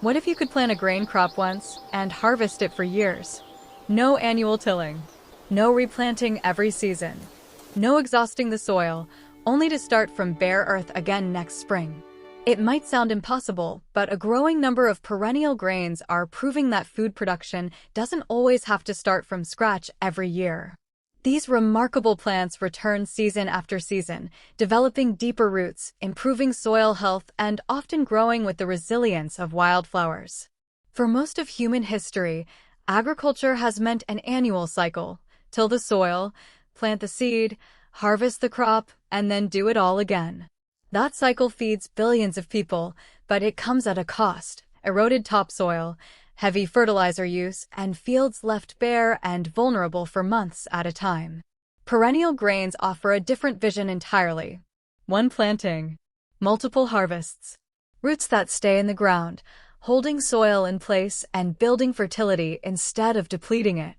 What if you could plant a grain crop once and harvest it for years? No annual tilling, no replanting every season, no exhausting the soil, only to start from bare earth again next spring. It might sound impossible, but a growing number of perennial grains are proving that food production doesn't always have to start from scratch every year. These remarkable plants return season after season, developing deeper roots, improving soil health, and often growing with the resilience of wildflowers. For most of human history, agriculture has meant an annual cycle: till the soil, plant the seed, harvest the crop, and then do it all again. That cycle feeds billions of people, but it comes at a cost: eroded topsoil, heavy fertilizer use, and fields left bare and vulnerable for months at a time. Perennial grains offer a different vision entirely. One planting, multiple harvests, roots that stay in the ground, holding soil in place and building fertility instead of depleting it.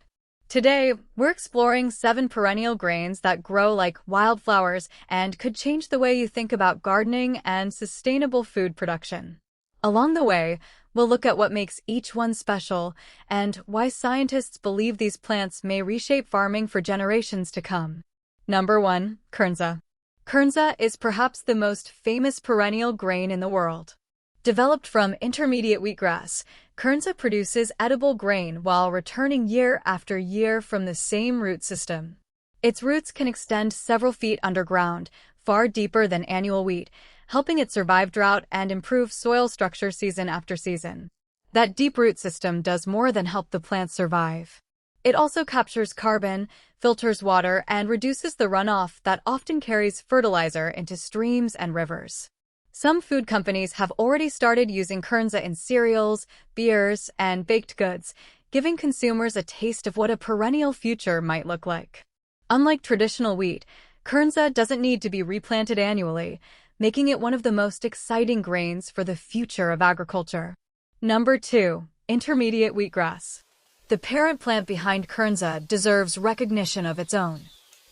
Today, we're exploring 7 perennial grains that grow like wildflowers and could change the way you think about gardening and sustainable food production. Along the way, we'll look at what makes each one special and why scientists believe these plants may reshape farming for generations to come. Number 1. Kernza. Kernza is perhaps the most famous perennial grain in the world. Developed from intermediate wheatgrass, Kernza produces edible grain while returning year after year from the same root system. Its roots can extend several feet underground, far deeper than annual wheat, helping it survive drought and improve soil structure season after season. That deep root system does more than help the plant survive. It also captures carbon, filters water, and reduces the runoff that often carries fertilizer into streams and rivers. Some food companies have already started using Kernza in cereals, beers, and baked goods, giving consumers a taste of what a perennial future might look like. Unlike traditional wheat, Kernza doesn't need to be replanted annually, making it one of the most exciting grains for the future of agriculture. Number 2. Intermediate wheatgrass. The parent plant behind Kernza deserves recognition of its own.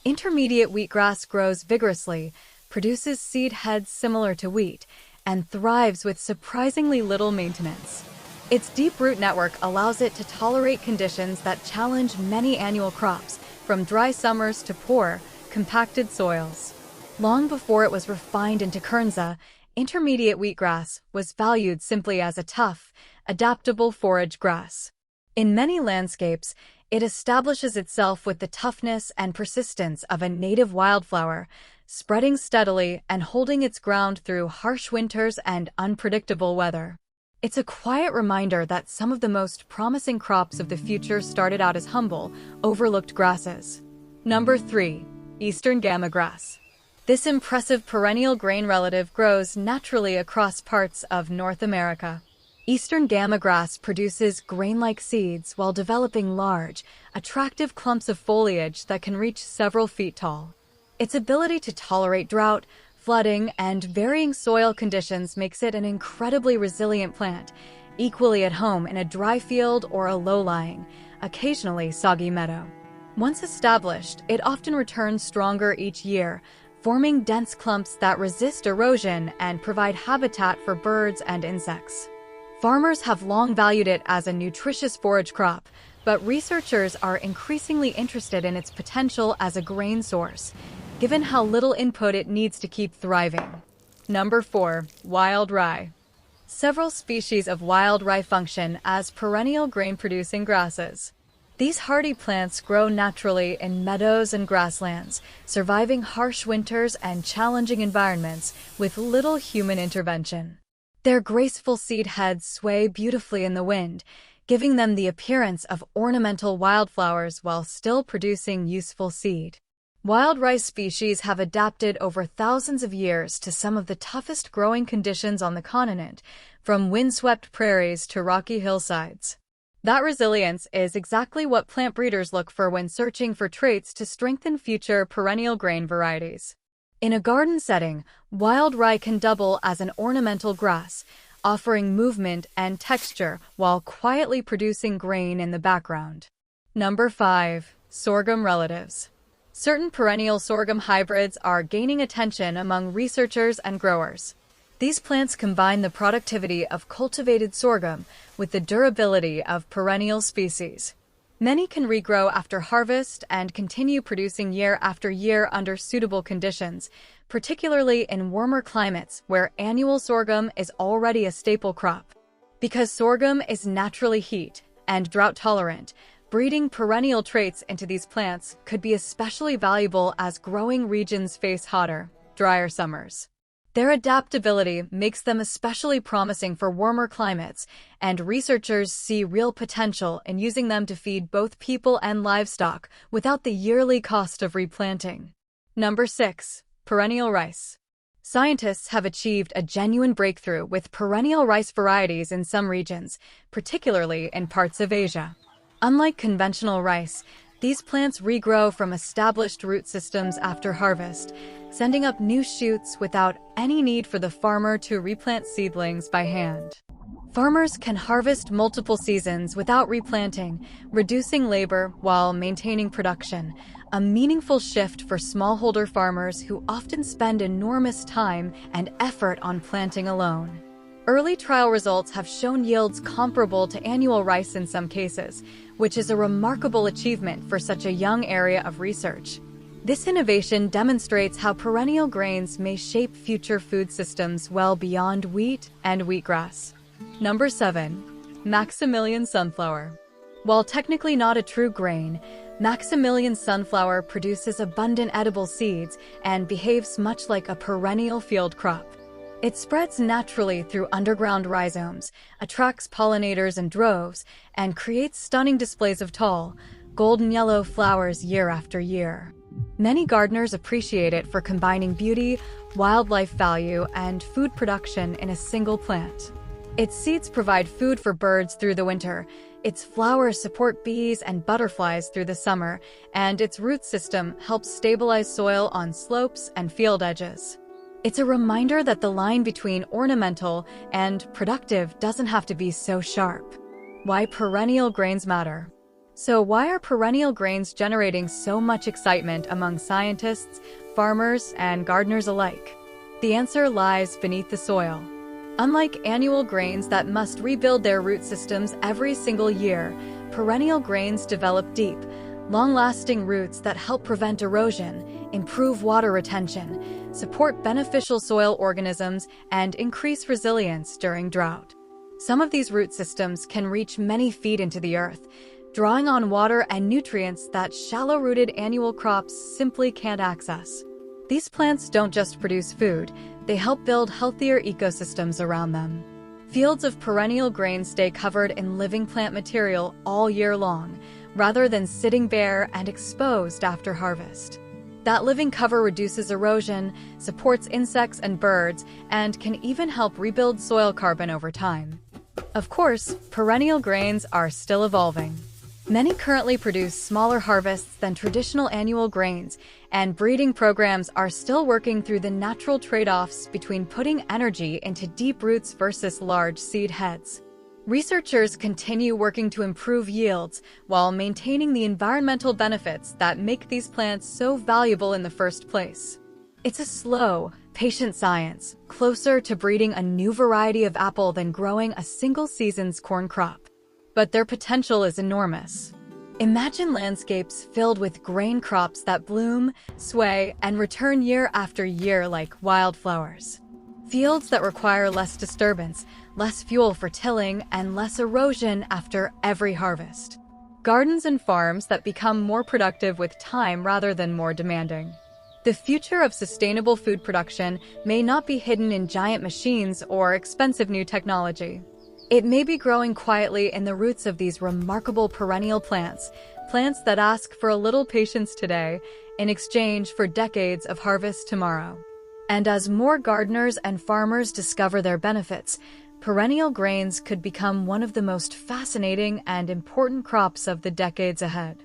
Intermediate wheatgrass grows vigorously, produces seed heads similar to wheat, and thrives with surprisingly little maintenance. Its deep root network allows it to tolerate conditions that challenge many annual crops, from dry summers to poor, compacted soils. Long before it was refined into Kernza, intermediate wheatgrass was valued simply as a tough, adaptable forage grass. In many landscapes, it establishes itself with the toughness and persistence of a native wildflower, spreading steadily and holding its ground through harsh winters and unpredictable weather. It's a quiet reminder that some of the most promising crops of the future started out as humble, overlooked grasses. Number 3. Eastern gamagrass. This impressive perennial grain relative grows naturally across parts of North America. Eastern gamagrass produces grain-like seeds while developing large, attractive clumps of foliage that can reach several feet tall. Its ability to tolerate drought, flooding, and varying soil conditions makes it an incredibly resilient plant, equally at home in a dry field or a low-lying, occasionally soggy meadow. Once established, it often returns stronger each year, forming dense clumps that resist erosion and provide habitat for birds and insects. Farmers have long valued it as a nutritious forage crop, but researchers are increasingly interested in its potential as a grain source, given how little input it needs to keep thriving. Number 4. Wild rye. Several species of wild rye function as perennial grain-producing grasses. These hardy plants grow naturally in meadows and grasslands, surviving harsh winters and challenging environments with little human intervention. Their graceful seed heads sway beautifully in the wind, giving them the appearance of ornamental wildflowers while still producing useful seed. Wild rice species have adapted over thousands of years to some of the toughest growing conditions on the continent, from windswept prairies to rocky hillsides. That resilience is exactly what plant breeders look for when searching for traits to strengthen future perennial grain varieties. In a garden setting, wild rye can double as an ornamental grass, offering movement and texture while quietly producing grain in the background. Number 5. Sorghum relatives. Certain perennial sorghum hybrids are gaining attention among researchers and growers. These plants combine the productivity of cultivated sorghum with the durability of perennial species. Many can regrow after harvest and continue producing year after year under suitable conditions, particularly in warmer climates where annual sorghum is already a staple crop. Because sorghum is naturally heat and drought-tolerant, breeding perennial traits into these plants could be especially valuable as growing regions face hotter, drier summers. Their adaptability makes them especially promising for warmer climates, and researchers see real potential in using them to feed both people and livestock without the yearly cost of replanting. Number 6. Perennial rice. Scientists have achieved a genuine breakthrough with perennial rice varieties in some regions, particularly in parts of Asia. Unlike conventional rice, these plants regrow from established root systems after harvest, sending up new shoots without any need for the farmer to replant seedlings by hand. Farmers can harvest multiple seasons without replanting, reducing labor while maintaining production, a meaningful shift for smallholder farmers who often spend enormous time and effort on planting alone. Early trial results have shown yields comparable to annual rice in some cases, which is a remarkable achievement for such a young area of research. This innovation demonstrates how perennial grains may shape future food systems well beyond wheat and wheatgrass. Number 7. Maximilian sunflower. While technically not a true grain, Maximilian sunflower produces abundant edible seeds and behaves much like a perennial field crop. It spreads naturally through underground rhizomes, attracts pollinators in droves, and creates stunning displays of tall, golden yellow flowers year after year. Many gardeners appreciate it for combining beauty, wildlife value, and food production in a single plant. Its seeds provide food for birds through the winter, its flowers support bees and butterflies through the summer, and its root system helps stabilize soil on slopes and field edges. It's a reminder that the line between ornamental and productive doesn't have to be so sharp. Why perennial grains matter. So why are perennial grains generating so much excitement among scientists, farmers, and gardeners alike? The answer lies beneath the soil. Unlike annual grains that must rebuild their root systems every single year, perennial grains develop deep, long-lasting roots that help prevent erosion, improve water retention, support beneficial soil organisms, and increase resilience during drought. Some of these root systems can reach many feet into the earth, drawing on water and nutrients that shallow-rooted annual crops simply can't access. These plants don't just produce food, they help build healthier ecosystems around them. Fields of perennial grains stay covered in living plant material all year long, rather than sitting bare and exposed after harvest. That living cover reduces erosion, supports insects and birds, and can even help rebuild soil carbon over time. Of course, perennial grains are still evolving. Many currently produce smaller harvests than traditional annual grains, and breeding programs are still working through the natural trade-offs between putting energy into deep roots versus large seed heads. Researchers continue working to improve yields while maintaining the environmental benefits that make these plants so valuable in the first place. It's a slow, patient science, closer to breeding a new variety of apple than growing a single season's corn crop. But their potential is enormous. Imagine landscapes filled with grain crops that bloom, sway, and return year after year like wildflowers. Fields that require less disturbance, less fuel for tilling, and less erosion after every harvest. Gardens and farms that become more productive with time rather than more demanding. The future of sustainable food production may not be hidden in giant machines or expensive new technology. It may be growing quietly in the roots of these remarkable perennial plants, plants that ask for a little patience today in exchange for decades of harvest tomorrow. And as more gardeners and farmers discover their benefits, perennial grains could become one of the most fascinating and important crops of the decades ahead.